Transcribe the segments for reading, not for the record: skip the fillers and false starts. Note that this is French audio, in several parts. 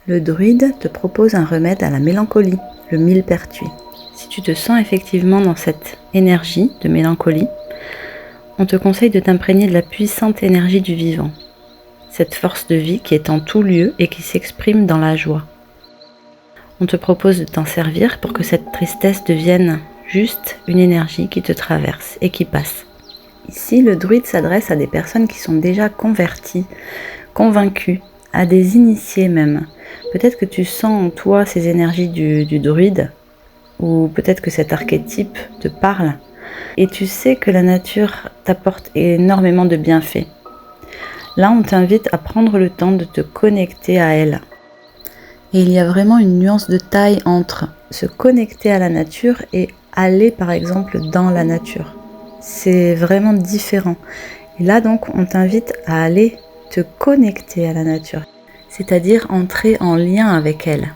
Le druide te propose un remède à la mélancolie, le millepertuis. Si tu te sens effectivement dans cette énergie de mélancolie, on te conseille de t'imprégner de la puissante énergie du vivant, cette force de vie qui est en tout lieu et qui s'exprime dans la joie. On te propose de t'en servir pour que cette tristesse devienne juste une énergie qui te traverse et qui passe. Ici, le druide s'adresse à des personnes qui sont déjà converties, convaincues, à des initiés même. Peut-être que tu sens en toi ces énergies du druide, ou peut-être que cet archétype te parle, et tu sais que la nature t'apporte énormément de bienfaits. Là, on t'invite à prendre le temps de te connecter à elle. Et il y a vraiment une nuance de taille entre se connecter à la nature et aller par exemple dans la nature. C'est vraiment différent. Et là donc, on t'invite à aller te connecter à la nature, c'est-à-dire entrer en lien avec elle.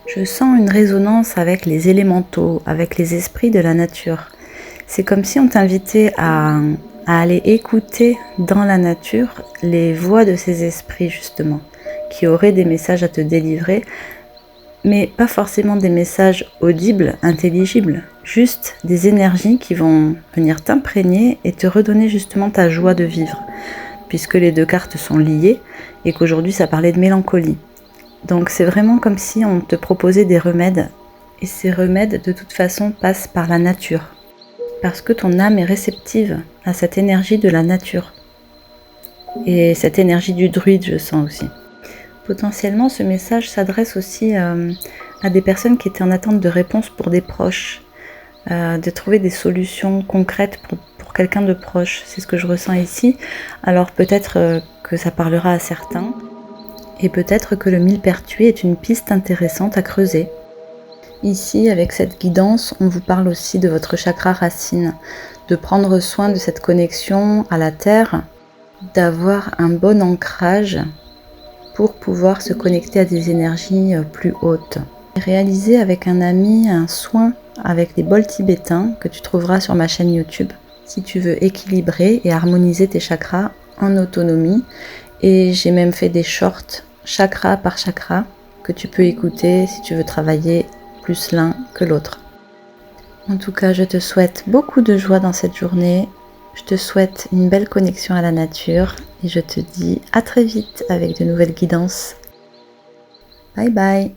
Je sens une résonance avec les élémentaux, avec les esprits de la nature. C'est comme si on t'invitait à aller écouter dans la nature les voix de ces esprits justement, qui auraient des messages à te délivrer, mais pas forcément des messages audibles, intelligibles, juste des énergies qui vont venir t'imprégner et te redonner justement ta joie de vivre, puisque les deux cartes sont liées et qu'aujourd'hui ça parlait de mélancolie. Donc c'est vraiment comme si on te proposait des remèdes, et ces remèdes de toute façon passent par la nature, parce que ton âme est réceptive à cette énergie de la nature, et cette énergie du druide je sens aussi. Potentiellement, ce message s'adresse aussi à des personnes qui étaient en attente de réponses pour des proches, de trouver des solutions concrètes pour quelqu'un de proche. C'est ce que je ressens ici. Alors peut-être que ça parlera à certains, et peut-être que le millepertuis est une piste intéressante à creuser. Ici, avec cette guidance, on vous parle aussi de votre chakra racine, de prendre soin de cette connexion à la terre, d'avoir un bon ancrage pour pouvoir se connecter à des énergies plus hautes. Réaliser avec un ami un soin avec des bols tibétains que tu trouveras sur ma chaîne YouTube si tu veux équilibrer et harmoniser tes chakras en autonomie. Et j'ai même fait des shorts chakra par chakra que tu peux écouter si tu veux travailler plus l'un que l'autre. En tout cas, je te souhaite beaucoup de joie dans cette journée. Je te souhaite une belle connexion à la nature et je te dis à très vite avec de nouvelles guidances. Bye bye.